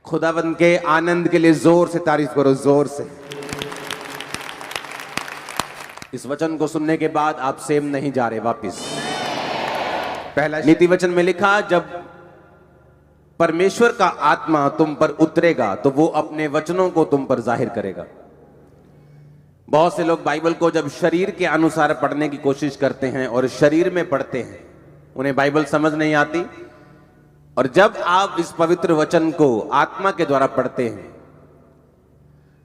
खुदावंद के आनंद के लिए जोर से तारीफ करो, जोर से। इस वचन को सुनने के बाद आप सेम नहीं जा रहे वापिस। पहला नीति वचन में लिखा, जब परमेश्वर का आत्मा तुम पर उतरेगा तो वो अपने वचनों को तुम पर जाहिर करेगा। बहुत से लोग बाइबल को जब शरीर के अनुसार पढ़ने की कोशिश करते हैं और शरीर में पढ़ते हैं, उन्हें बाइबल समझ नहीं आती। और जब आप इस पवित्र वचन को आत्मा के द्वारा पढ़ते हैं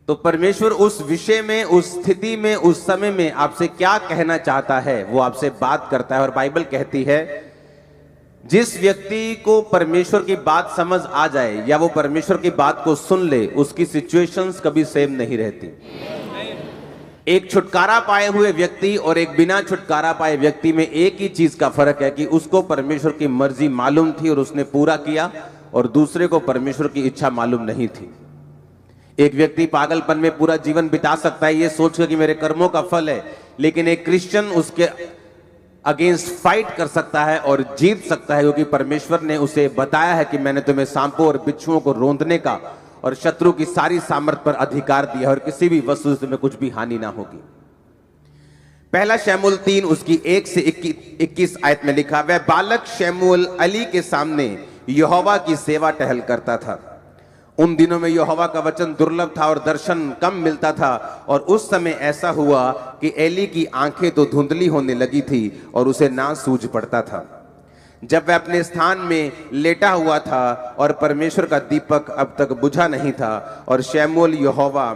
तो परमेश्वर उस विषय में, उस स्थिति में, उस समय में आपसे क्या कहना चाहता है वो आपसे बात करता है। और बाइबल कहती है जिस व्यक्ति को परमेश्वर की बात समझ आ जाए या वो परमेश्वर की बात को सुन ले, उसकी सिचुएशंस कभी सेम नहीं रहती। एक छुटकारा पाए हुए व्यक्ति और एक बिना छुटकारा पाए व्यक्ति में एक ही चीज का फर्क है कि उसको परमेश्वर की मर्जी मालूम थी और उसने पूरा किया, और दूसरे को परमेश्वर की इच्छा मालूम नहीं थी। एक व्यक्ति पागलपन में पूरा जीवन बिता सकता है ये सोचकर कि मेरे कर्मों का फल है, लेकिन एक क्रिश्चियन उसके अगेंस्ट फाइट कर सकता है और जीत सकता है, क्योंकि परमेश्वर ने उसे बताया है कि मैंने तुम्हें सांपों और बिच्छुओं को रौंदने का और शत्रु की सारी सामर्थ पर अधिकार दिया और किसी भी वस्तु से तुम्हें कुछ भी हानि ना होगी। पहला शमूएल 3 उसकी 1 से 21 आयत में लिखा, वह बालक शमूएल अली के सामने यहोवा की सेवा टहल करता था। उन दिनों में यहोवा का वचन दुर्लभ था और दर्शन कम मिलता था। और उस समय ऐसा हुआ कि एली की आंखें तो धुंधली होने लगी थी और उसे ना सूझ पड़ता था। जब वह अपने स्थान में लेटा हुआ था और परमेश्वर का दीपक अब तक बुझा नहीं था, और शमूएल यहोवा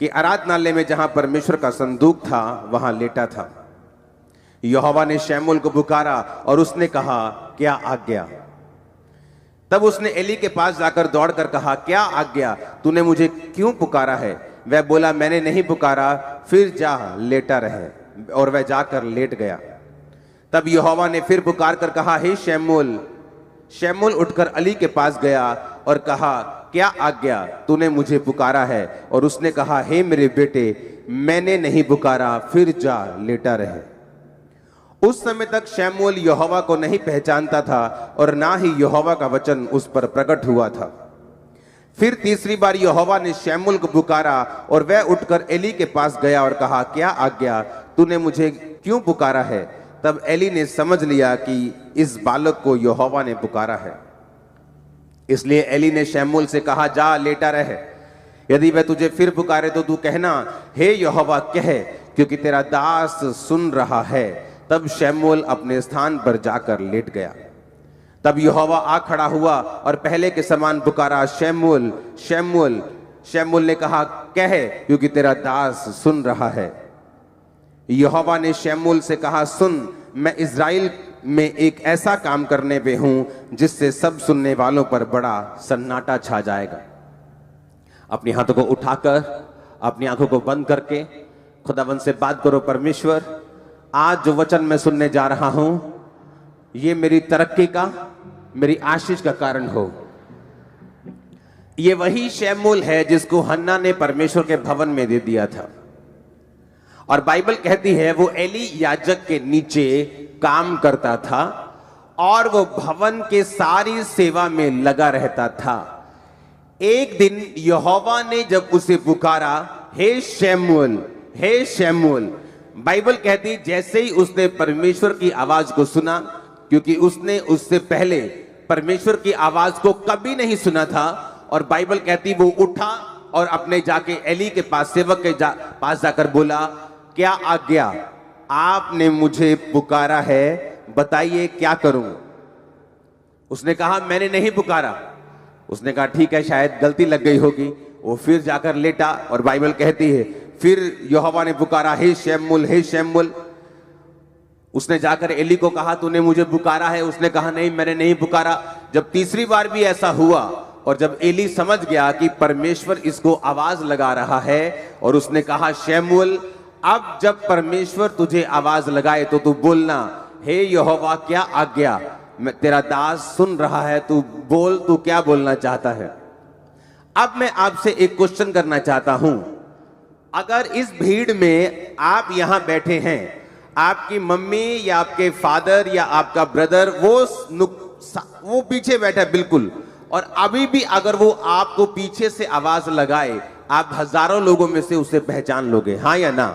के आराधनालय में जहां परमेश्वर का संदूक था वहां लेटा था। यहोवा ने शमूएल को पुकारा और उसने कहा, क्या आज्ञा? तब उसने एली के पास जाकर दौड़कर कहा, क्या आज्ञा? तूने मुझे क्यों पुकारा है? वह बोला, मैंने नहीं पुकारा, फिर जा लेटा रहे। और वह जाकर लेट गया। तब यहोवा ने फिर पुकार कर कहा, हे शमूएल। शमूएल उठकर अली के पास गया और कहा, क्या आज्ञा? तूने मुझे पुकारा है। और उसने कहा, हे मेरे बेटे, मैंने नहीं पुकारा, फिर जा लेटा रहे। उस समय तक शमूएल यहोवा को नहीं पहचानता था और ना ही यहोवा का वचन उस पर प्रकट हुआ था। फिर तीसरी बार यहोवा ने शमूएल को पुकारा और वह उठकर एली के पास गया और कहा, क्या आज्ञा? तूने मुझे क्यों पुकारा है? तब एली ने समझ लिया कि इस बालक को यहोवा ने पुकारा है। इसलिए एली ने शमूएल से कहा, जा लेटा रहे। यदि वह तुझे फिर पुकारे तो तू कहना, हे यहोवा कह, क्योंकि तेरा दास सुन रहा है। तब शमूएल अपने स्थान पर जाकर लेट गया। तब यहोवा आ खड़ा हुआ और पहले के समान पुकारा, शमूएल, शमूएल। शमूएल ने कहा, कह, क्योंकि तेरा दास सुन रहा है। यहोवा ने शमूएल से कहा, सुन, मैं इज़राइल में एक ऐसा काम करने पे हूं जिससे सब सुनने वालों पर बड़ा सन्नाटा छा जाएगा। अपने हाथों को उठाकर, अपनी आंखों को बंद करके खुदावंद से बात करो, परमेश्वर, आज जो वचन मैं सुनने जा रहा हूं ये मेरी तरक्की का, मेरी आशीष का कारण हो। ये वही शमूएल है जिसको हन्ना ने परमेश्वर के भवन में दे दिया था। और बाइबल कहती है वो एली याजक के नीचे काम करता था और वो भवन के सारी सेवा में लगा रहता था। एक दिन यहोवा ने जब उसे पुकारा, हे शमूएल, हे शमूएल। बाइबल कहती जैसे ही उसने परमेश्वर की आवाज को सुना, क्योंकि उसने उससे पहले परमेश्वर की आवाज को कभी नहीं सुना था, और बाइबल कहती वो उठा और अपने जाके एली के पास, सेवक के पास जाकर बोला, क्या आज्ञा? आपने मुझे पुकारा है, बताइए क्या करूं? उसने कहा, मैंने नहीं पुकारा। उसने कहा, ठीक है, शायद गलती लग गई होगी। वो फिर जाकर लेटा और बाइबल कहती है फिर यहोवा ने पुकारा, हे शमूएल, हे शमूएल। उसने जाकर एली को कहा, तूने मुझे पुकारा है? उसने कहा, नहीं, मैंने नहीं पुकारा। जब तीसरी बार भी ऐसा हुआ और जब एली समझ गया कि परमेश्वर इसको आवाज लगा रहा है, और उसने कहा, शमूएल, अब जब परमेश्वर तुझे आवाज लगाए तो तू बोलना, हे यहोवा, क्या आज्ञा? तेरा दास सुन रहा है, तू बोल, तू क्या बोलना चाहता है? अब मैं आपसे एक क्वेश्चन करना चाहता हूं। अगर इस भीड़ में आप यहां बैठे हैं, आपकी मम्मी या आपके फादर या आपका ब्रदर वो पीछे बैठा है बिल्कुल, और अभी भी अगर वो आपको पीछे से आवाज लगाए, आप हजारों लोगों में से उसे पहचान लोगे, हाँ या ना?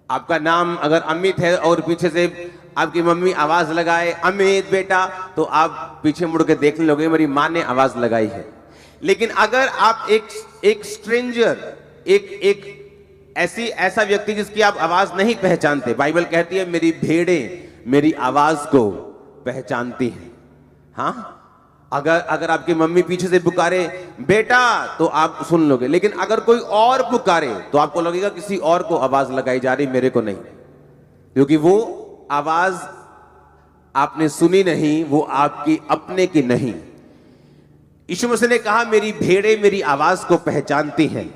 आपका नाम अगर अमित है और पीछे से आपकी मम्मी आवाज लगाए अमित बेटा, तो आप पीछे मुड़ के देखने लोगे मेरी मां ने आवाज लगाई है। लेकिन अगर आप एक स्ट्रेंजर, एक ऐसा व्यक्ति जिसकी आप आवाज नहीं पहचानते, बाइबल कहती है मेरी भेड़ें मेरी आवाज को पहचानती हैं। हाँ, अगर आपकी मम्मी पीछे से पुकारे बेटा तो आप सुन लोगे, लेकिन अगर कोई और पुकारे तो आपको लगेगा किसी और को आवाज लगाई जा रही, मेरे को नहीं, क्योंकि वो आवाज आपने सुनी नहीं, वो आपकी अपने की नहीं। यीशु मसीह ने कहा मेरी भेड़ें मेरी आवाज को पहचानती हैं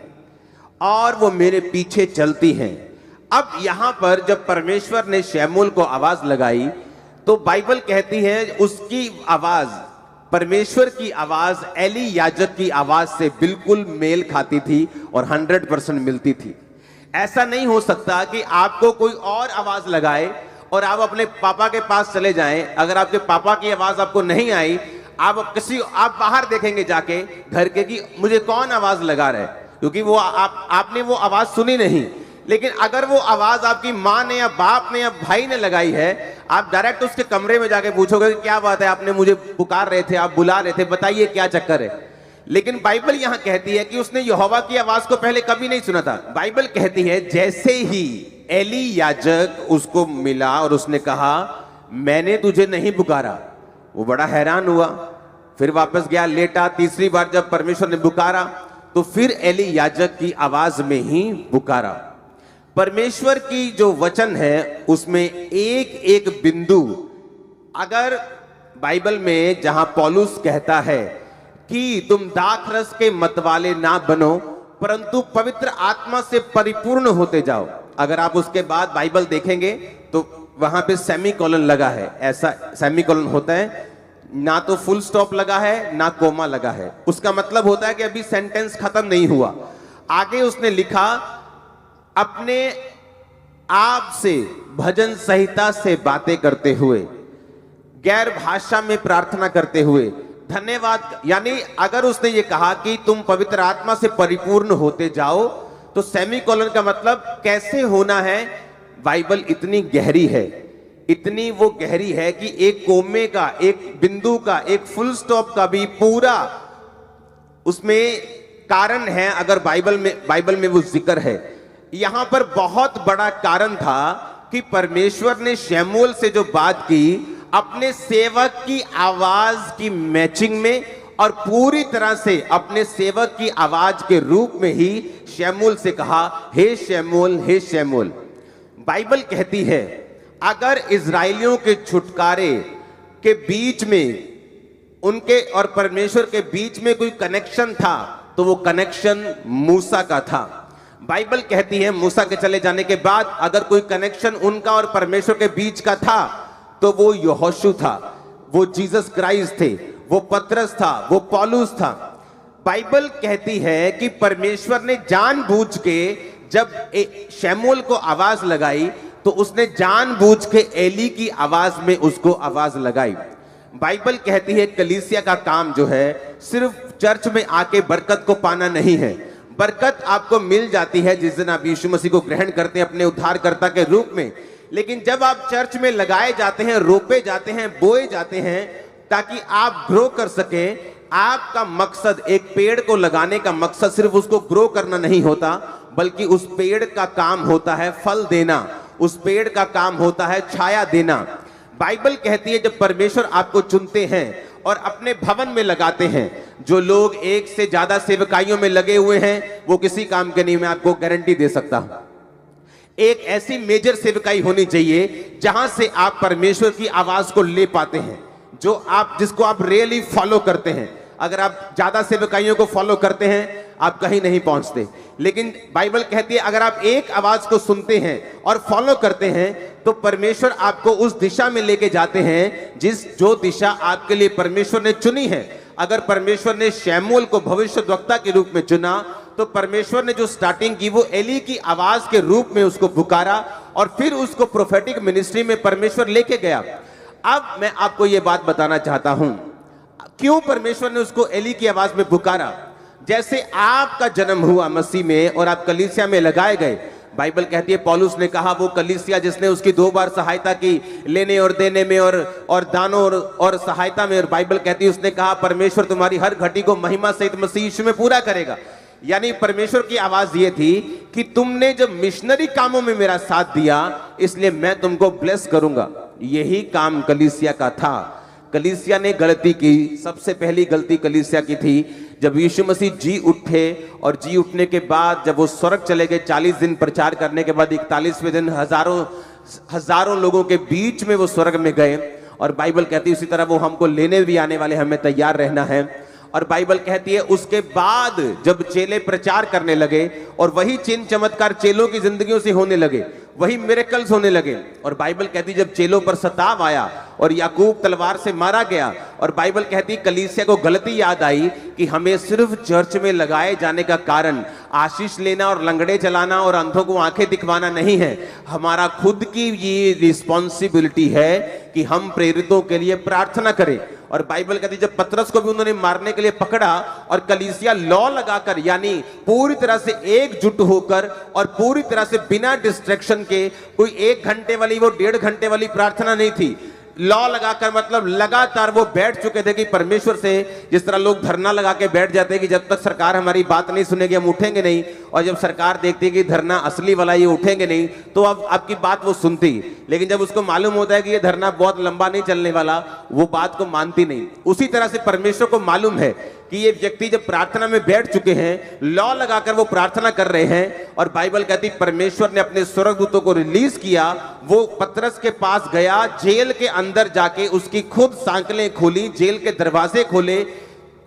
और वो मेरे पीछे चलती हैं। अब यहां पर जब परमेश्वर ने शमूएल को आवाज लगाई तो बाइबल कहती है उसकी आवाज, परमेश्वर की आवाज एली याजक की आवाज से बिल्कुल मेल खाती थी और 100% मिलती थी। ऐसा नहीं हो सकता कि आपको कोई और आवाज लगाए और आप अपने पापा के पास चले जाएं, अगर आपके पापा की आवाज आपको नहीं आई, आप बाहर देखेंगे जाके घर के कि मुझे कौन आवाज लगा रहा है, क्योंकि वो आपने वो आवाज सुनी नहीं। लेकिन अगर वो आवाज आपकी माँ ने या बाप ने या भाई ने लगाई है, आप डायरेक्ट उसके कमरे में जाके पूछोगे कि क्या बात है, आपने मुझे पुकार रहे थे, आप बुला रहे थे, बताइए क्या चक्कर है। लेकिन बाइबल यहां कहती है कि उसने यहोवा की आवाज को पहले कभी नहीं सुना था। बाइबल कहती है जैसे ही एली याजक उसको मिला और उसने कहा मैंने तुझे नहीं पुकारा, वो बड़ा हैरान हुआ, फिर वापस गया, लेटा। तीसरी बार जब परमेश्वर ने पुकारा तो फिर एली याजक की आवाज में ही पुकारा। परमेश्वर की जो वचन है उसमें एक एक बिंदु, अगर बाइबल में जहां पौलुस कहता है कि तुम दाखरस के मतवाले ना बनो परंतु पवित्र आत्मा से परिपूर्ण होते जाओ, अगर आप उसके बाद बाइबल देखेंगे तो वहां पे सेमीकोलन लगा है। ऐसा सेमीकोलन होता है, ना तो फुल स्टॉप लगा है ना कोमा लगा है, उसका मतलब होता है कि अभी सेंटेंस खत्म नहीं हुआ। आगे उसने लिखा अपने आप से भजन संहिता से बातें करते हुए, गैर भाषा में प्रार्थना करते हुए, धन्यवाद। यानी अगर उसने ये कहा कि तुम पवित्र आत्मा से परिपूर्ण होते जाओ, तो सेमीकोलन का मतलब कैसे होना है। बाइबल इतनी गहरी है, इतनी वो गहरी है कि एक कोमे का, एक बिंदु का, एक फुल स्टॉप का भी पूरा उसमें कारण है। अगर बाइबल में वो जिक्र है, यहां पर बहुत बड़ा कारण था कि परमेश्वर ने शमूएल से जो बात की अपने सेवक की आवाज की मैचिंग में और पूरी तरह से अपने सेवक की आवाज के रूप में ही शमूएल से कहा हे शमूएल, हे शमूएल। बाइबल कहती है अगर इजराइलियों के छुटकारे के बीच में, उनके और परमेश्वर के बीच में कोई कनेक्शन था तो वो कनेक्शन मूसा का था। बाइबल कहती है मूसा के चले जाने के बाद अगर कोई कनेक्शन उनका और परमेश्वर के बीच का था तो वो यहोशू था, वो जीसस क्राइस्ट थे, वो पतरस था, वो पौलुस था। बाइबल कहती है कि परमेश्वर ने जानबूझ के जब शमूएल को आवाज लगाई तो उसने जानबूझ के एली की आवाज में उसको आवाज लगाई। बाइबल कहती है कलीसिया का काम जो है सिर्फ चर्च में आके बरकत को पाना नहीं है। बरकत आपको मिल जाती है जिस दिन आप यीशु मसीह को ग्रहण करते हैं अपने उद्धारकर्ता के रूप में, लेकिन जब आप चर्च में लगाए जाते हैं, रोपे जाते हैं, बोए जाते हैं ताकि आप ग्रो कर सकें। आपका मकसद, एक पेड़ को लगाने का मकसद सिर्फ उसको ग्रो करना नहीं होता, बल्कि उस पेड़ का काम होता है फल देना, उस पेड़ का काम होता है छाया देना। बाइबल कहती है जब परमेश्वर आपको चुनते हैं और अपने भवन में लगाते हैं, जो लोग एक से ज्यादा सेवकाइयों में लगे हुए हैं वो किसी काम के नहीं, मैं आपको गारंटी दे सकता हूं। एक ऐसी मेजर सेवकाई होनी चाहिए जहां से आप परमेश्वर की आवाज को ले पाते हैं, जिसको आप रियली फॉलो करते हैं। अगर आप ज्यादा सेवकाइयों को फॉलो करते हैं आप कहीं नहीं पहुंचते, लेकिन बाइबल कहती है अगर आप एक आवाज को सुनते हैं और फॉलो करते हैं तो परमेश्वर आपको उस दिशा में लेके जाते हैं जो दिशा आपके लिए परमेश्वर ने चुनी है। अगर परमेश्वर ने शमूएल को भविष्यद्वक्ता के रूप में चुना तो परमेश्वर ने जो स्टार्टिंग की वो एली की आवाज के रूप में उसको पुकारा और फिर उसको प्रोफेटिक मिनिस्ट्री में परमेश्वर लेके गया। अब मैं आपको ये बात बताना चाहता हूं, क्यों परमेश्वर ने उसको एली की आवाज में पुकारा? जैसे आपका जन्म हुआ मसीह में और आप कलीसिया में लगाए गए, बाइबल कहती है, पौलुस ने कहा वो कलीसिया जिसने उसकी 2 बार सहायता की, लेने और देने में और दानों और सहायता में, और बाइबल कहती है उसने कहा परमेश्वर तुम्हारी हर घटी को महिमा सहित मसीह यीशु में पूरा करेगा। यानी परमेश्वर की आवाज ये थी कि तुमने जब मिशनरी कामों में मेरा साथ दिया इसलिए मैं तुमको ब्लेस करूंगा। यही काम कलीसिया का था। कलीसिया ने गलती की, सबसे पहली गलती कलीसिया की थी जब यीशु मसीह जी उठे, और जी उठने के बाद जब वो स्वर्ग चले गए, 40 दिन प्रचार करने के बाद 41वें दिन हजारों लोगों के बीच में वो स्वर्ग में गए। और बाइबल कहती है उसी तरह वो हमको लेने भी आने वाले, हमें तैयार रहना है। और बाइबल कहती है उसके बाद जब चेले प्रचार करने लगे और वही चिन्ह चमत्कार चेलों की जिंदगियों से होने लगे, वही मिरेकल्स होने लगे, और बाइबल कहती जब चेलों पर सताव आया और याकूब तलवार से मारा गया, और बाइबल कहती कलीसिया को गलती याद आई कि हमें सिर्फ चर्च में लगाए जाने का कारण आशीष लेना और लंगड़े चलाना और अंधों को आंखें दिखवाना नहीं है। हमारा खुद की ये रिस्पॉन्सिबिलिटी है कि हम प्रेरितों के लिए प्रार्थना करें। और बाइबल कहती जब पतरस को भी उन्होंने मारने के लिए पकड़ा और कलीसिया लॉ लगाकर, यानी पूरी तरह से एकजुट होकर और पूरी तरह से बिना डिस्ट्रैक्शन के, कोई 1 घंटे वाली वो 1.5 घंटे वाली प्रार्थना नहीं थी, लॉ लगाकर मतलब लगातार वो बैठ चुके थे कि परमेश्वर से, जिस तरह लोग धरना लगा के बैठ जाते हैं कि जब तक सरकार हमारी बात नहीं सुनेगी हम उठेंगे नहीं, और जब सरकार देखती है कि धरना असली वाला ये उठेंगे नहीं तो अब आपकी बात वो सुनती, लेकिन जब उसको मालूम होता है कि ये धरना बहुत लंबा नहीं चलने वाला, वो बात को मानती नहीं। उसी तरह से परमेश्वर को मालूम है कि ये व्यक्ति जब प्रार्थना में बैठ चुके हैं, लॉ लगाकर वो प्रार्थना कर रहे हैं, और बाइबल कहती परमेश्वर ने अपने स्वर्गदूतों को रिलीज किया। वो पतरस के पास गया, जेल के अंदर जाके उसकी खुद सांकलें खोली, जेल के दरवाजे खोले,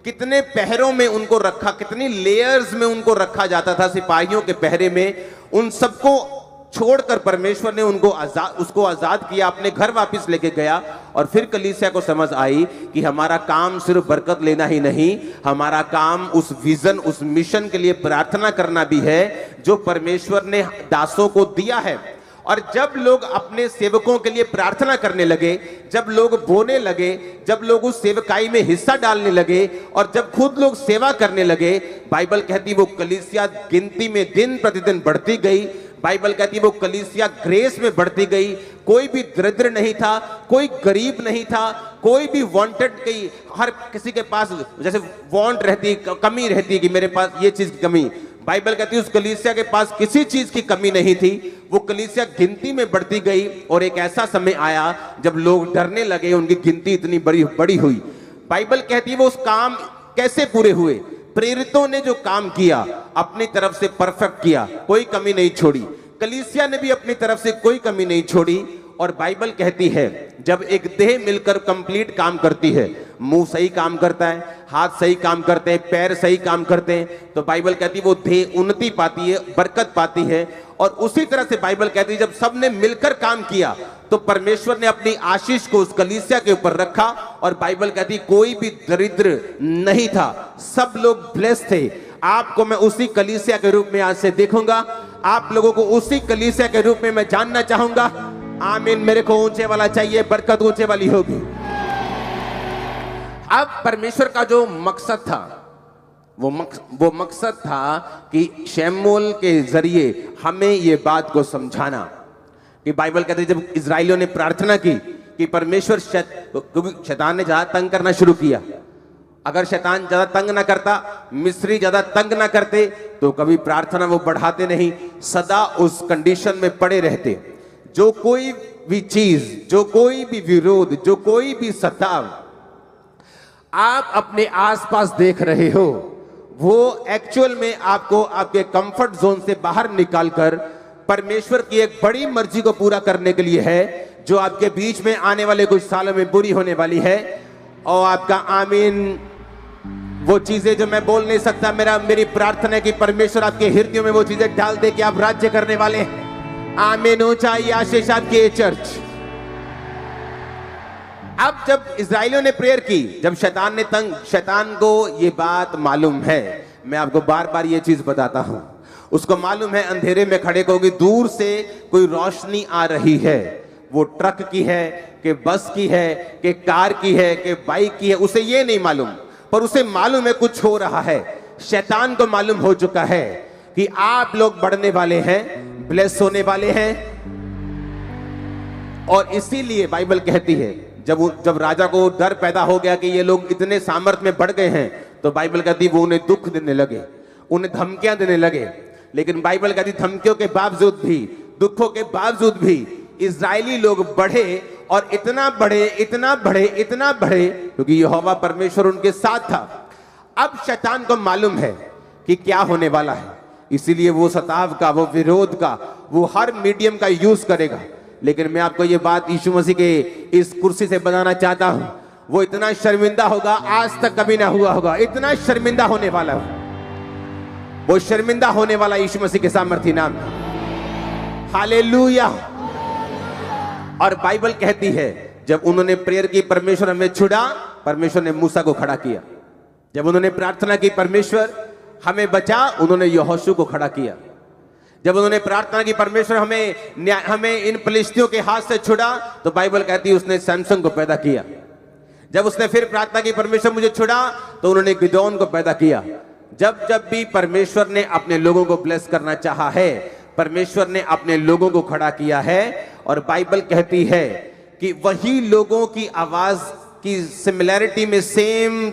कितने पहरों में उनको रखा, कितनी लेयर्स में उनको रखा जाता था सिपाहियों के पहरे में, उन सबको छोड़कर परमेश्वर ने उसको आजाद किया, अपने घर वापस लेके गया। और फिर कलीसिया को समझ आई कि हमारा काम सिर्फ बरकत लेना ही नहीं, हमारा काम उस विजन, उस मिशन के लिए प्रार्थना करना भी है जो परमेश्वर ने दासों को दिया है। और जब लोग अपने सेवकों के लिए प्रार्थना करने लगे, जब लोग बोने लगे, जब लोग उस सेवकाई में हिस्सा डालने लगे, और जब खुद लोग सेवा करने लगे, बाइबल कहती वो कलीसिया गिनती में दिन प्रतिदिन बढ़ती गई। बाइबल कहती है वो कलीसिया ग्रेस में बढ़ती गई। कोई भी दरिद्र नहीं था, कोई गरीब नहीं था, कोई भी वांटेड, की हर किसी के पास जैसे वांट रहती, कमी रहती कि मेरे पास ये चीज की कमी, बाइबल कहती है उस कलीसिया के पास किसी चीज की कमी नहीं थी। वो कलीसिया गिनती में बढ़ती गई, और एक ऐसा समय आया जब लोग डरने लगे, उनकी गिनती इतनी बड़ी हुई। बाइबल कहती है वो उस काम कैसे पूरे हुए? प्रेरितों ने जो काम किया अपनी तरफ से परफेक्ट किया, कोई कमी नहीं छोड़ी। कलीसिया ने भी अपनी तरफ से कोई कमी नहीं छोड़ी। और बाइबल कहती है जब एक देह मिलकर कंप्लीट काम करती है, मुंह सही काम करता है, हाथ सही काम करते हैं, पैर सही काम करते हैं, तो बाइबल कहती है वो देह उन्नति पाती है, बरकत पाती है। और उसी तरह से बाइबल कहती है जब सबने मिलकर काम किया तो परमेश्वर ने अपनी आशीष को उस कलीसिया के ऊपर रखा। और बाइबल कहती कोई भी दरिद्र नहीं था, सब लोग ब्लेस्ड थे। आपको मैं उसी कलीसिया के रूप में आज से देखूंगा, आप लोगों को उसी कलीसिया के रूप में मैं जानना चाहूंगा। आमीन। मेरे को ऊंचे वाला चाहिए, बरकत ऊंचे वाली होगी। अब परमेश्वर का जो मकसद था वो मकसद था कि शमूएल के जरिए हमें ये बात को समझाना कि बाइबल कहते जब इजराइलियों ने प्रार्थना की कि परमेश्वर, क्योंकि शैतान ने ज्यादा तंग करना शुरू किया। अगर शैतान ज्यादा तंग ना करता, मिस्री ज्यादा तंग ना करते, तो कभी प्रार्थना वो बढ़ाते नहीं, सदा उस कंडीशन में पड़े रहते। जो कोई भी चीज, जो कोई भी विरोध, जो कोई भी सताव आप अपने आसपास देख रहे हो, वो एक्चुअल में आपको आपके कंफर्ट जोन से बाहर निकालकर परमेश्वर की एक बड़ी मर्जी को पूरा करने के लिए है, जो आपके बीच में आने वाले कुछ सालों में बुरी होने वाली है। और आपका आमीन। वो चीजें जो मैं बोल नहीं सकता, मेरी प्रार्थना है कि परमेश्वर आपके हृदयों में वो चीजें डाल दे कि आप राज्य करने वाले हैं। आमीन। ऊंचाई आशीष आपकी चर्च। अब जब इजराइलियों ने प्रेयर की, जब शैतान को ये बात मालूम है, मैं आपको बार बार ये चीज बताता हूं, उसको मालूम है अंधेरे में खड़े को कि दूर से कोई रोशनी आ रही है, वो ट्रक की है, कि बस की है, कि कार की है, कि बाइक की है, उसे ये नहीं मालूम, पर उसे मालूम है कुछ हो रहा है। शैतान को मालूम हो चुका है कि आप लोग बढ़ने वाले हैं, ब्लेस होने वाले हैं। और इसीलिए बाइबल कहती है जब राजा को डर पैदा हो गया कि ये लोग इतने सामर्थ में बढ़ गए हैं, तो बाइबल कहती है वो उन्हें दुख देने लगे, उन्हें धमकियां देने लगे। लेकिन बाइबल कहती धमकियों के बावजूद भी, दुखों के बावजूद भी इजरायली लोग बढ़े और इतना बढ़े, इतना बढ़े, इतना बढ़े, क्योंकि यहोवा परमेश्वर उनके साथ था। अब शैतान को मालूम है कि क्या होने वाला है, इसीलिए वो सताव का, वो विरोध का, वो हर मीडियम का यूज करेगा। लेकिन मैं आपको ये बात यीशु मसीह के इस कुर्सी से बताना चाहता हूं, वो इतना शर्मिंदा होगा आज तक कभी ना हुआ होगा, इतना शर्मिंदा होने वाला है। वो शर्मिंदा होने वाला यीशु मसीह के सामर्थी नाम। हालेलुया। और बाइबल कहती है जब उन्होंने प्रेयर की, परमेश्वर हमें छुड़ा, परमेश्वर ने मूसा को खड़ा किया। जब उन्होंने प्रार्थना की, परमेश्वर हमें बचा, उन्होंने यहोशू को खड़ा किया। जब उन्होंने प्रार्थना की, परमेश्वर हमें इन फिलिस्तियों के हाथ से छुड़ा, तो बाइबल कहती है उसने सैमसन को पैदा किया। जब उसने फिर प्रार्थना की, परमेश्वर मुझे छुड़ा, तो उन्होंने गिदोन को पैदा किया। जब जब भी परमेश्वर ने अपने लोगों को ब्लेस करना चाहा है, परमेश्वर ने अपने लोगों को खड़ा किया है। और बाइबल कहती है कि वही लोगों की आवाज की सिमिलैरिटी में, सेम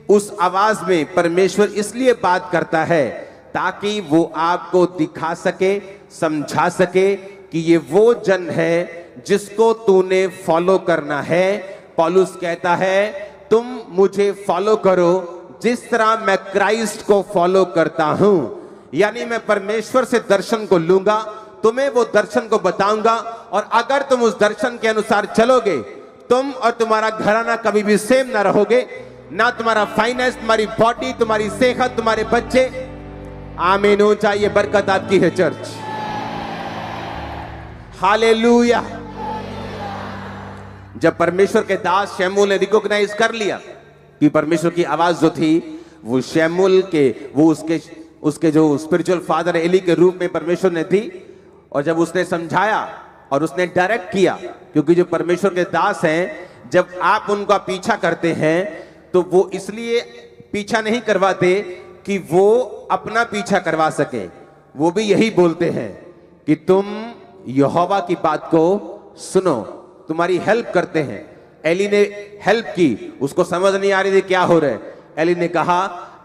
उस आवाज में परमेश्वर इसलिए बात करता है ताकि वो आपको दिखा सके, समझा सके कि ये वो जन है जिसको तूने फॉलो करना है। पौलुस कहता है तुम मुझे फॉलो करो जिस तरह मैं क्राइस्ट को फॉलो करता हूं। यानी मैं परमेश्वर से दर्शन को लूंगा, तुम्हें वो दर्शन को बताऊंगा, और अगर तुम उस दर्शन के अनुसार चलोगे, तुम और तुम्हारा घराना कभी भी सेम ना रहोगे, ना तुम्हारा फाइनेंस, तुम्हारी बॉडी, तुम्हारी सेहत, तुम्हारे बच्चे। आमीन हो चाहिए, बरकत आपकी है चर्च। हालेलुया। जब परमेश्वर के दास शमूएल ने रिकॉग्नाइज कर लिया कि परमेश्वर की आवाज जो थी वो शमूएल के, वो उसके जो स्पिरिचुअल फादर एली के रूप में परमेश्वर ने थी, और जब उसने समझाया और उसने डायरेक्ट किया, क्योंकि जो परमेश्वर के दास हैं, जब आप उनका पीछा करते हैं तो वो इसलिए पीछा नहीं करवाते कि वो अपना पीछा करवा सके। वो भी यही बोलते हैं कि तुम यहोवा की बात को सुनो, तुम्हारी हेल्प करते हैं। एली ने हेल्प की, उसको समझ नहीं आ रही थी क्या हो रहा है। एली ने कहा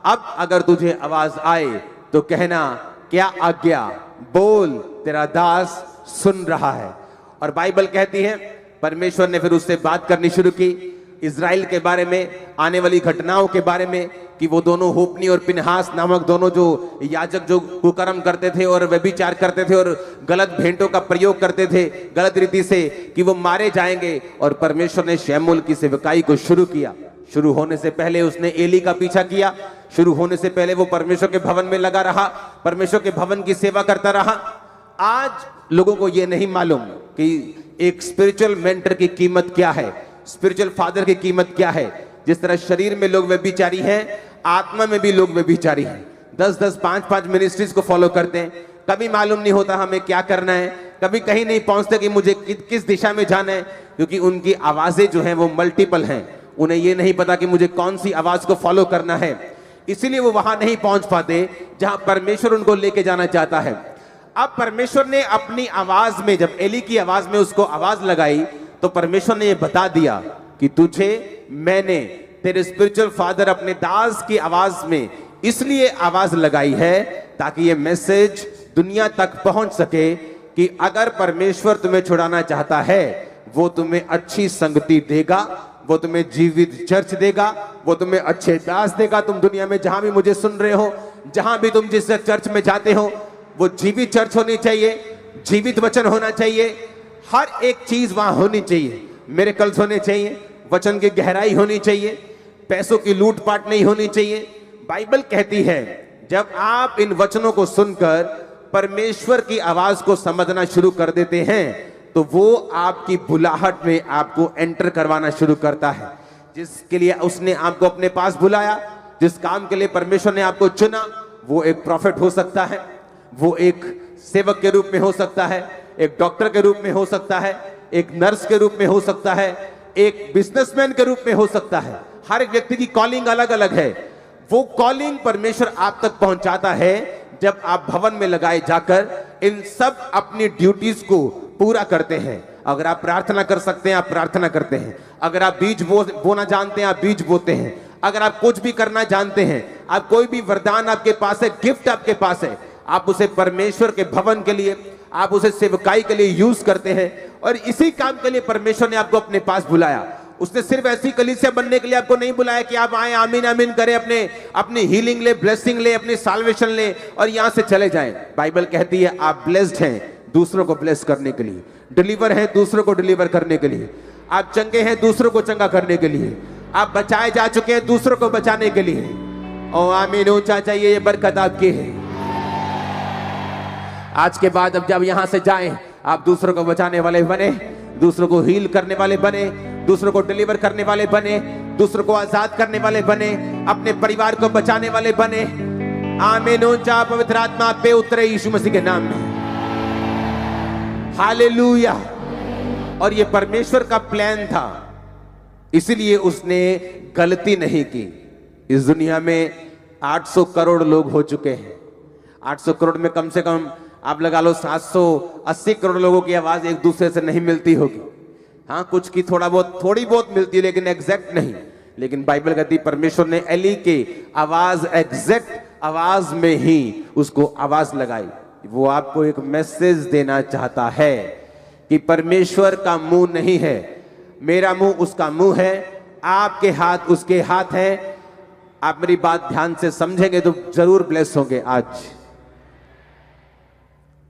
अब अगर तुझे आवाज आए तो कहना क्या आज्ञा, बोल, तेरा दास सुन रहा है। और बाइबल कहती है परमेश्वर ने फिर उससे बात करनी शुरू की इजराइल के बारे में, आने वाली घटनाओं के बारे में, कि वो दोनों होपनी और पिनहास नामक दोनों जो याजक जो कुकर्म करते थे और व्यभिचार करते थे और गलत भेंटों का प्रयोग करते थे गलत रीति से, कि वो मारे जाएंगे। और परमेश्वर ने शमूएल की सेवकाई को शुरू किया। शुरू होने से पहले उसने एली का पीछा किया, शुरू होने से पहले वो परमेश्वर के भवन में लगा रहा, परमेश्वर के भवन की सेवा करता रहा। आज लोगों को यह नहीं मालूम कि एक स्पिरिचुअल मेंटर की कीमत क्या है, स्पिरिचुअल फादर की कीमत क्या है। जिस तरह शरीर में लोग व्यभिचारी हैं, आत्मा में भी लोग व्यभिचारी हैं। 10-10, 5-5 मिनिस्ट्रीज को फॉलो करते हैं, कभी मालूम नहीं होता हमें क्या करना है, कभी कहीं नहीं पहुंचते कि मुझे किस दिशा में जाना है, क्योंकि उनकी आवाजें जो हैं वो मल्टीपल हैं। उन्हें ये नहीं पता कि मुझे कौन सी आवाज को फॉलो करना है, इसीलिए वो वहां नहीं पहुंच पाते जहां परमेश्वर उनको लेके जाना चाहता है। अब परमेश्वर ने अपनी आवाज में, जब एली की आवाज में उसको आवाज लगाई, तो परमेश्वर ने ये बता दिया कि तुझे मैंने, तेरे स्पिरिचुअल फादर अपने दास की आवाज में इसलिए आवाज लगाई है ताकि ये मैसेज दुनिया तक पहुंच सके कि अगर परमेश्वर तुम्हें छुड़ाना चाहता है, वो तुम्हें अच्छी संगति देगा, वो तुम्हें जीवित चर्च देगा, वो तुम्हें अच्छे दास देगा। तुम दुनिया में जहां भी मुझे सुन रहे हो, जहां भी तुम जिस चर्च में जाते हो, वो जीवित चर्च होनी चाहिए, जीवित वचन होना चाहिए, हर एक चीज वहां होनी चाहिए। मिरेकल्स होने चाहिए, वचन की गहराई होनी चाहिए, पैसों की लूटपाट नहीं होनी चाहिए। बाइबल कहती है जब आप इन वचनों को सुनकर परमेश्वर की आवाज को समझना शुरू कर देते हैं, तो वो आपकी बुलाहट में आपको एंटर करवाना शुरू करता है। जिसके लिए उसने आपको अपने पास बुलाया, जिस काम के लिए परमेश्वर ने आपको चुना, वो एक प्रॉफिट हो सकता है, वो एक सेवक के रूप में हो सकता है, एक डॉक्टर के रूप में हो सकता है, एक नर्स के रूप में हो सकता है, एक बिजनेसमैन के रूप में हो सकता है। हर एक व्यक्ति की कॉलिंग अलग अलग है। वो कॉलिंग परमेश्वर आप तक पहुंचाता है जब आप भवन में लगाए जाकर इन सब अपनी ड्यूटीज को पूरा करते हैं। अगर आप प्रार्थना कर सकते हैं, आप प्रार्थना करते हैं। अगर आप बीज बोना जानते हैं, आप बीज बोते हैं। अगर आप कुछ भी करना जानते हैं, आप कोई भी वरदान आपके पास है, गिफ्ट आपके पास है, आप उसे परमेश्वर के भवन के लिए, आप उसे सेवकाई के लिए यूज करते हैं। और इसी काम के लिए परमेश्वर ने आपको अपने पास बुलाया। उसने सिर्फ ऐसी कलीसिया बनने के लिए आपको नहीं बुलाया कि आप आए, आमीन आमीन करें, अपनी हीलिंग ले, ब्लेसिंग ले, अपनी साल्वेशन ले और यहां से चले जाएं। बाइबल कहती है आप ब्लेस्ड हैं दूसरों को ब्लेस करने के लिए, डिलीवर हैं दूसरों को डिलीवर करने के लिए, आप चंगे हैं दूसरों को चंगा करने के लिए, आप बचाए जा चुके हैं दूसरों को बचाने के लिए। ओ आमीन, ऊंचा चाहिए, ये बरकत आपकी है। आज के बाद अब जब यहां से जाएं, आप दूसरों को बचाने वाले बने, दूसरों को हील करने वाले बने, दूसरों को डिलीवर करने वाले बने, दूसरों को आजाद करने वाले बने, अपने परिवार को बचाने वाले बने। आमीन, ऊंचा, पवित्र आत्मा आप पे उतरे यीशु मसीह के नाम में। हालेलुया। और ये परमेश्वर का प्लान था, इसलिए उसने गलती नहीं की। इस दुनिया में 800 करोड़ लोग हो चुके हैं। 800 करोड़ में कम से कम आप लगा लो 780 करोड़ लोगों की आवाज एक दूसरे से नहीं मिलती होगी। हाँ, कुछ की थोड़ी बहुत मिलती है, लेकिन एग्जैक्ट नहीं। लेकिन बाइबल कहती परमेश्वर ने एली के आवाज, एग्जैक्ट आवाज में ही उसको आवाज लगाई। वो आपको एक मैसेज देना चाहता है कि परमेश्वर का मुंह नहीं है, मेरा मुंह उसका मुंह है, आपके हाथ उसके हाथ हैं। आप मेरी बात ध्यान से समझेंगे तो जरूर ब्लेस होंगे। आज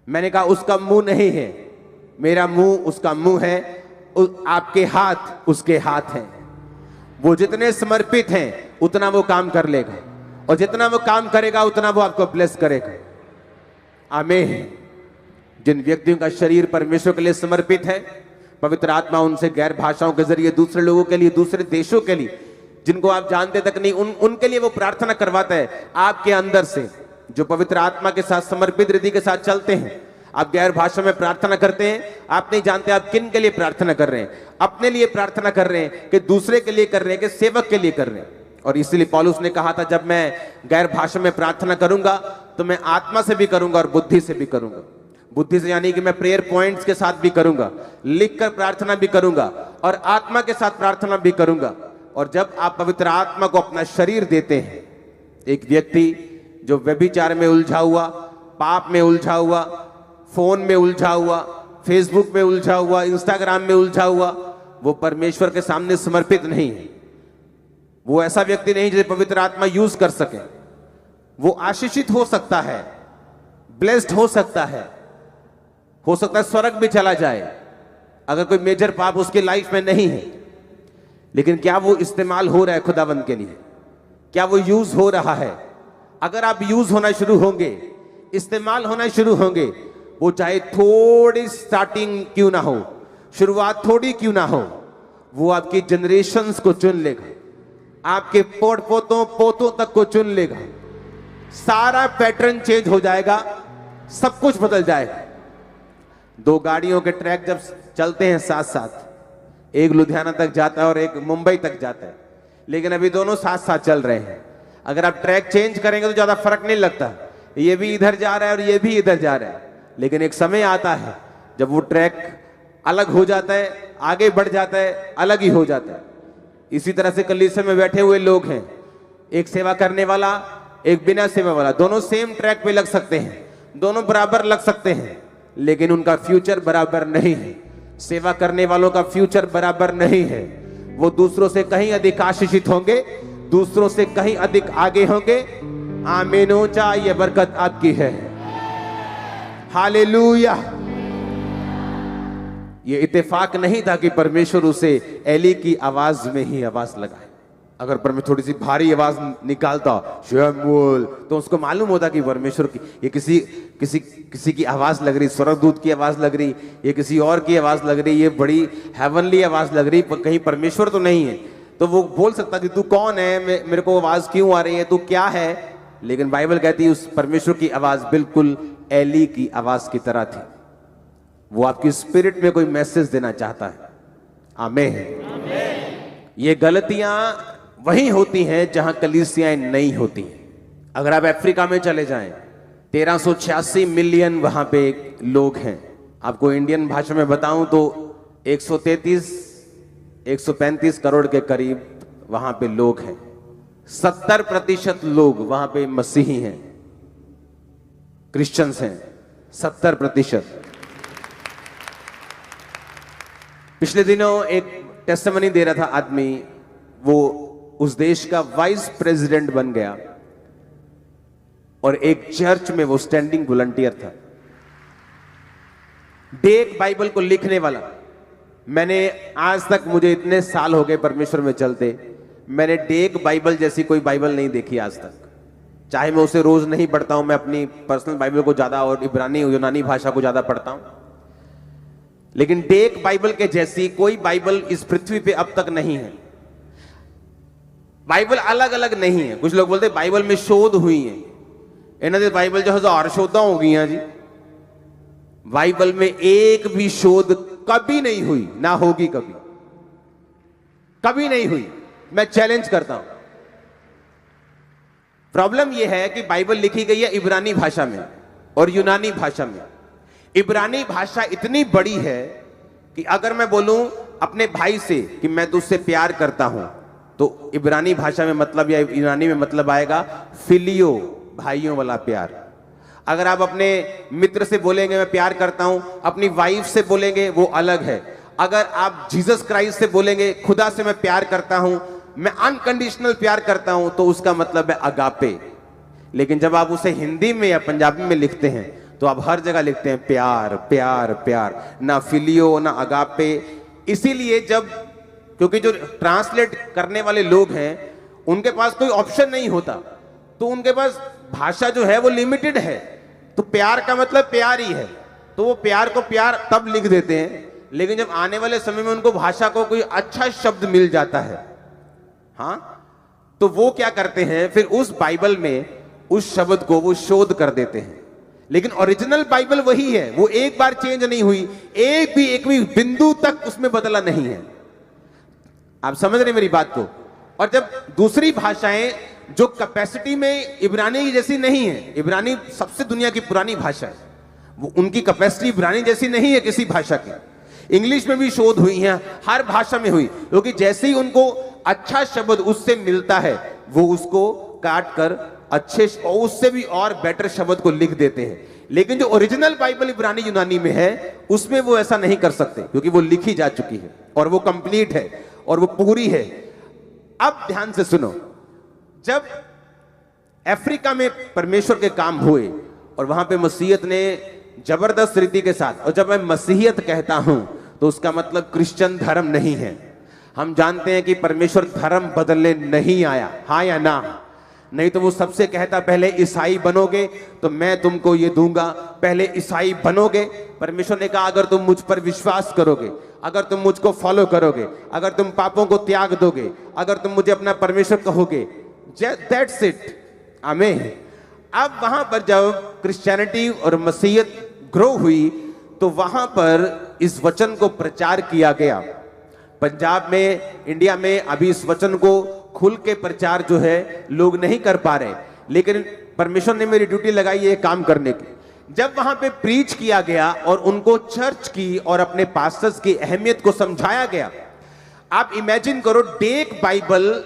मैंने कहा उसका मुंह नहीं है, मेरा मुंह उसका मुंह है, आपके हाथ उसके हाथ हैं। वो जितने समर्पित हैं उतना वो काम कर लेगा, और जितना वो काम करेगा उतना वो आपको ब्लेस करेगा। आमीन। जिन व्यक्तियों का शरीर परमेश्वर के लिए समर्पित है, पवित्र आत्मा उनसे गैर भाषाओं के जरिए दूसरे लोगों के लिए, दूसरे देशों के लिए, जिनको आप जानते तक नहीं, उनके लिए वो प्रार्थना करवाता है आपके अंदर से। जो पवित्र आत्मा के साथ समर्पित हृदय के साथ चलते हैं, आप गैर भाषा में प्रार्थना करते हैं, आप नहीं जानते आप किन के लिए प्रार्थना कर रहे हैं। अपने लिए प्रार्थना कर रहे हैं कि दूसरे के लिए कर रहे हैं कि सेवक के लिए कर रहे हैं। और इसलिए पौलुस ने कहा था, जब मैं गैर भाषा में प्रार्थना करूंगा तो मैं आत्मा से भी करूंगा और बुद्धि से भी करूंगा। बुद्धि से यानी कि मैं प्रेयर पॉइंट्स के साथ भी करूंगा, लिखकर प्रार्थना भी करूंगा और आत्मा के साथ प्रार्थना भी करूंगा। और जब आप पवित्र आत्मा को अपना शरीर देते हैं, एक व्यक्ति जो व्यभिचार में उलझा हुआ, पाप में उलझा हुआ, फोन में उलझा हुआ, फेसबुक में उलझा हुआ, इंस्टाग्राम में उलझा हुआ, वो परमेश्वर के सामने समर्पित नहीं है। वो ऐसा व्यक्ति नहीं जिसे पवित्र आत्मा यूज कर सके। वो आशीषित हो सकता है, ब्लेस्ड हो सकता है स्वर्ग भी चला जाए अगर कोई मेजर पाप उसकी लाइफ में नहीं है। लेकिन क्या वो इस्तेमाल हो रहा है खुदावंद के लिए? क्या वो यूज हो रहा है? अगर आप यूज होना शुरू होंगे, इस्तेमाल होना शुरू होंगे, वो चाहे थोड़ी स्टार्टिंग क्यों ना हो, शुरुआत थोड़ी क्यों ना हो, वो आपकी जनरेशंस को चुन लेगा, आपके पोतों तक को चुन लेगा। सारा पैटर्न चेंज हो जाएगा, सब कुछ बदल जाएगा। दो गाड़ियों के ट्रैक जब चलते हैं साथ साथ, एक लुधियाना तक जाता है और एक मुंबई तक जाता है, लेकिन अभी दोनों साथ साथ चल रहे हैं। अगर आप ट्रैक चेंज करेंगे तो ज्यादा फर्क नहीं लगता, ये भी इधर जा रहा है और ये भी इधर जा रहा है। लेकिन एक समय आता है जब वो ट्रैक अलग हो जाता है, आगे बढ़ जाता है, अलग ही हो जाता है। इसी तरह से कलीसिया में बैठे हुए लोग हैं, एक सेवा करने वाला, एक बिना सेवा वाला, दोनों सेम ट्रैक पे लग सकते हैं, दोनों बराबर लग सकते हैं, लेकिन उनका फ्यूचर बराबर नहीं है। सेवा करने वालों का फ्यूचर बराबर नहीं है। वो दूसरों से कहीं अधिक आशीषित होंगे, दूसरों से कहीं अधिक आगे होंगे। आमीन, ऊंचा, ये बरकत आपकी है। हालेलुया। ये इत्तेफाक नहीं था कि परमेश्वर उसे एली की आवाज में ही आवाज लगाए। अगर परमेश्वर थोड़ी सी भारी आवाज निकालता, शमूएल, तो उसको मालूम होता कि परमेश्वर की ये किसी की आवाज लग रही, स्वर्गदूत की आवाज लग रही, ये किसी और की आवाज लग रही, ये बड़ी हेवनली आवाज लग रही, कहीं परमेश्वर तो नहीं है। तो वो बोल सकता कि तू कौन है, मेरे को आवाज क्यों आ रही है, तू क्या है। लेकिन बाइबल कहती है उस परमेश्वर की आवाज बिल्कुल एली की आवाज की तरह थी। वो आपकी स्पिरिट में कोई मैसेज देना चाहता है। आमीन। ये गलतियां वही होती हैं जहां कलीसियाएं नहीं होती हैं। अगर आप अफ्रीका में चले जाएं, 1386 मिलियन वहां पे लोग हैं। आपको इंडियन भाषा में बताऊं तो 135 करोड़ के करीब वहां पे लोग हैं। 70% लोग वहां पे मसीही हैं, क्रिश्चियंस हैं, 70%। पिछले दिनों एक टेस्टिमनी दे रहा था आदमी, वो उस देश का वाइस प्रेसिडेंट बन गया और एक चर्च में वो स्टैंडिंग वॉलंटियर था। डेक बाइबल को लिखने वाला। मैंने आज तक, मुझे इतने साल हो गए परमेश्वर में चलते, मैंने डेक बाइबल जैसी कोई बाइबल नहीं देखी आज तक। चाहे मैं उसे रोज नहीं पढ़ता हूं, मैं अपनी पर्सनल बाइबल को ज्यादा और इब्रानी यूनानी भाषा को ज्यादा पढ़ता हूं, लेकिन डेक बाइबल के जैसी कोई बाइबल इस पृथ्वी पे अब तक नहीं है। बाइबल अलग अलग नहीं है। कुछ लोग बोलते बाइबल में शोध हुई है, इन्होंने बाइबल जो 1000 शोधा हो गई हैं जी। बाइबल में एक भी शोध कभी नहीं हुई, ना होगी कभी, कभी नहीं हुई। मैं चैलेंज करता हूं। प्रॉब्लम यह है कि बाइबल लिखी गई है इब्रानी भाषा में और यूनानी भाषा में। इब्रानी भाषा इतनी बड़ी है कि अगर मैं बोलूं अपने भाई से कि मैं तुझसे प्यार करता हूं, तो इब्रानी भाषा में मतलब या यूनानी में मतलब आएगा फिलियो, भाइयों वाला प्यार। अगर आप अपने मित्र से बोलेंगे मैं प्यार करता हूं, अपनी वाइफ से बोलेंगे वो अलग है। अगर आप जीसस क्राइस्ट से बोलेंगे खुदा से मैं प्यार करता हूं, मैं अनकंडीशनल प्यार करता हूं, तो उसका मतलब है अगापे। लेकिन जब आप उसे हिंदी में या पंजाबी में लिखते हैं तो आप हर जगह लिखते हैं प्यार प्यार प्यार, ना फिलियो ना अगापे। इसीलिए क्योंकि जो ट्रांसलेट करने वाले लोग हैं उनके पास कोई ऑप्शन नहीं होता, तो उनके पास भाषा जो है वो लिमिटेड है। तो प्यार का मतलब प्यार ही है, तो वो प्यार को प्यार तब लिख देते हैं। लेकिन जब आने वाले समय में उनको भाषा को कोई अच्छा शब्द मिल जाता है, हाँ, तो वो क्या करते हैं, फिर उस बाइबल में उस शब्द को वो शोध कर देते हैं। लेकिन ओरिजिनल बाइबल वही है, वो एक बार चेंज नहीं हुई, एक भी बिंदु तक उसमें बदला नहीं है। आप समझ रहे मेरी बात को। और जब दूसरी भाषाएं जो कैपेसिटी में इब्रानी की जैसी नहीं है, इब्रानी सबसे दुनिया की पुरानी भाषा है, वो उनकी कैपेसिटी इब्रानी जैसी नहीं है किसी भाषा की। इंग्लिश में भी शोध हुई है, हर भाषा में हुई, क्योंकि जैसे ही उनको अच्छा शब्द उससे मिलता है वो उसको काट कर अच्छे और उससे भी और बेटर शब्द को लिख देते हैं। लेकिन जो ओरिजिनल बाइबल इब्रानी यूनानी में है उसमें वो ऐसा नहीं कर सकते, क्योंकि वो लिखी जा चुकी है और वो कंप्लीट है और वो पूरी है। अब ध्यान से सुनो, जब अफ्रीका में परमेश्वर के काम हुए और वहां पे मसीहत ने जबरदस्त रीति के साथ, और जब मैं मसीहियत कहता हूं तो उसका मतलब क्रिश्चियन धर्म नहीं है। हम जानते हैं कि परमेश्वर धर्म बदलने नहीं आया, हाँ या ना? नहीं तो वो सबसे कहता पहले ईसाई बनोगे तो मैं तुमको ये दूंगा, पहले ईसाई बनोगे। परमेश्वर ने कहा अगर तुम मुझ पर विश्वास करोगे, अगर तुम मुझको फॉलो करोगे, अगर तुम पापों को त्याग दोगे, अगर तुम मुझे अपना परमेश्वर कहोगे, दैट्स इट, आमीन। अब वहां पर जब क्रिश्चियनिटी और मसीहत ग्रो हुई तो वहां पर इस वचन को प्रचार किया गया। पंजाब में, इंडिया में अभी इस वचन को खुल के प्रचार जो है लोग नहीं कर पा रहे, लेकिन परमेश्वर ने मेरी ड्यूटी लगाई ये काम करने की। जब वहां पे प्रीच किया गया और उनको चर्च की और अपने पास्टर्स की अहमियत को समझाया गया, आप इमेजिन करो, डेक बाइबल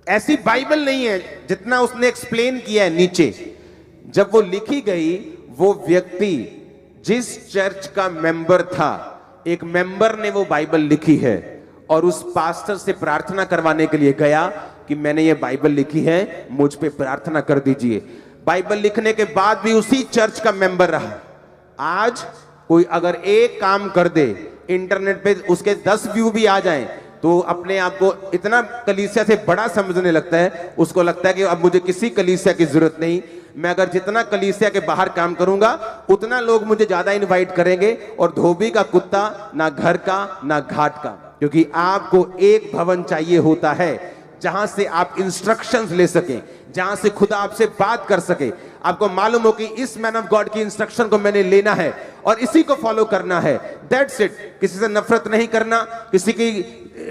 ऐसी बाइबल नहीं है जितना उसने एक्सप्लेन किया है नीचे। जब वो लिखी गई, वो व्यक्ति जिस चर्च का मेंबर था, एक मेंबर ने वो बाइबल लिखी है और उस पास्टर से प्रार्थना करवाने के लिए गया कि मैंने ये बाइबल लिखी है, मुझ पे प्रार्थना कर दीजिए। बाइबल लिखने के बाद भी उसी चर्च का मेंबर रहा। आज कोई अगर एक काम कर दे, इंटरनेट पे उसके 10 व्यू भी आ जाएं, तो अपने आप को इतना कलीसिया से बड़ा समझने लगता है। उसको लगता है कि अब मुझे किसी कलीसिया की जरूरत नहीं, मैं अगर जितना कलीसिया के बाहर काम करूंगा उतना लोग मुझे ज्यादा इनवाइट करेंगे, और धोबी का कुत्ता ना घर का ना घाट का। क्योंकि आपको एक भवन चाहिए होता है जहां से आप इंस्ट्रक्शंस ले सके, जहां से खुदा आपसे बात कर सके, आपको मालूम हो कि इस मैन ऑफ गॉड की इंस्ट्रक्शन को मैंने लेना है और इसी को फॉलो करना है। That's it. किसी से नफरत नहीं करना, किसी की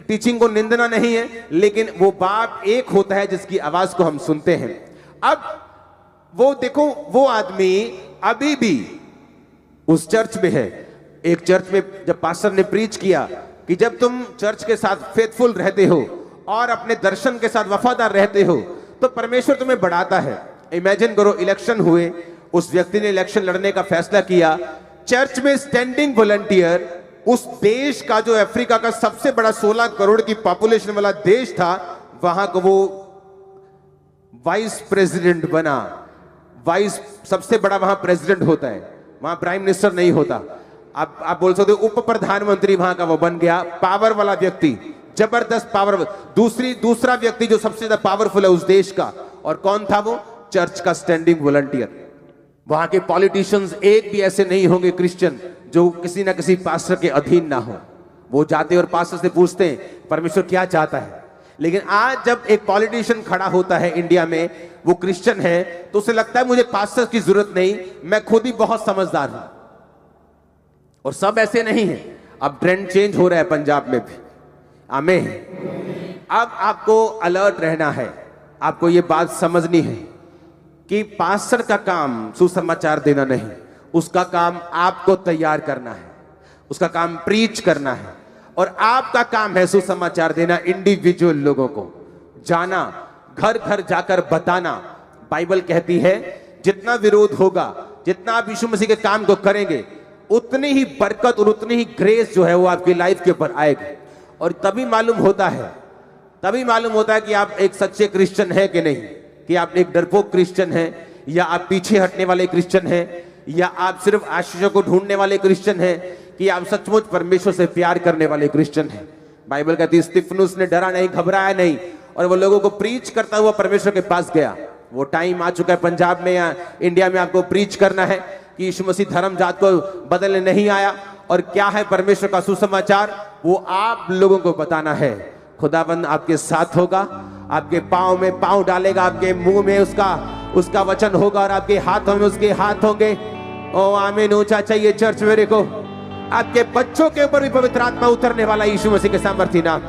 टीचिंग को निंदना नहीं है, लेकिन वो बाप एक होता है जिसकी आवाज को हम सुनते हैं। अब वो देखो, वो आदमी अभी भी उस चर्च में है। एक चर्च में जब पास्टर ने प्रीच किया कि जब तुम चर्च के साथ फेथफुल रहते हो और अपने दर्शन के साथ वफादार रहते हो तो परमेश्वर तुम्हें बढ़ाता है। इमेजिन करो, इलेक्शन हुए, उस व्यक्ति ने इलेक्शन लड़ने का फैसला किया, चर्च में स्टैंडिंग वॉलंटियर, उस देश का जो अफ्रीका का सबसे बड़ा 16 करोड़ की पॉपुलेशन वाला देश था, वहां को वो वाइस प्रेसिडेंट बना। वाइस सबसे बड़ा वहां प्रेसिडेंट होता है, वहां प्राइम मिनिस्टर नहीं होता। आप बोल सकते हो उप प्रधानमंत्री वहां का वो बन गया, पावर वाला व्यक्ति, जबरदस्त पावर। दूसरा व्यक्ति जो सबसे ज्यादा पावरफुल है उस देश का, और कौन था वो? चर्च का स्टैंडिंग वॉलंटियर। वहां के पॉलिटिशियंस एक भी ऐसे नहीं होंगे क्रिश्चियन जो किसी ना किसी पास्टर के अधीन ना हो। वो जाते और पास्टर से पूछते हैं परमेश्वर क्या चाहता है। लेकिन आज जब एक पॉलिटिशियन खड़ा होता है इंडिया में, वो क्रिश्चियन है, तो उसे लगता है मुझे पास्टर की जरूरत नहीं, मैं खुद ही बहुत समझदार हूं। और सब ऐसे नहीं है। अब ट्रेंड चेंज हो रहा है पंजाब में भी। आमीन। अब आपको अलर्ट रहना है, आपको यह बात समझनी है कि पास्टर का काम सुसमाचार देना नहीं, उसका काम आपको तैयार करना है, उसका काम प्रीच करना है, और आपका काम है सुसमाचार देना। इंडिविजुअल लोगों को जाना, घर घर जाकर बताना। बाइबल कहती है जितना विरोध होगा, जितना आप यीशु मसीह के काम को करेंगे, उतनी ही बरकत और उतनी ही ग्रेस जो है वो आपकी लाइफ के ऊपर आएगी। और तभी मालूम होता है कि आप एक सच्चे क्रिश्चियन है कि नहीं, कि आप एक डरपोक क्रिश्चियन है, या आप पीछे हटने वाले क्रिश्चियन हैं, या आप सिर्फ आशीषों को ढूंढने वाले क्रिश्चियन हैं, कि आप सचमुच परमेश्वर से प्यार करने वाले क्रिश्चियन हैं। बाइबल कहती है स्तिफनुस ने डरा नहीं, घबराया नहीं, और वो लोगों को प्रीच करता हुआ परमेश्वर के पास गया। वो टाइम आ चुका है पंजाब में या इंडिया में आपको प्रीच करना है कि यीशु मसीह धर्म जात को बदलने नहीं आया, और क्या है परमेश्वर का सुसमाचार, वो आप लोगों को बताना है। खुदाबंद आपके साथ होगा, आपके पांव में पांव डालेगा, आपके मुंह में उसका वचन होगा, और आपके हाथों में उसके हाथ होंगे। ओ आमीन। ऊंचा चाहिए चर्च मेरे को। आपके बच्चों के ऊपर भी पवित्र आत्मा उतरने वाला यीशु मसीह के सामर्थी नाम।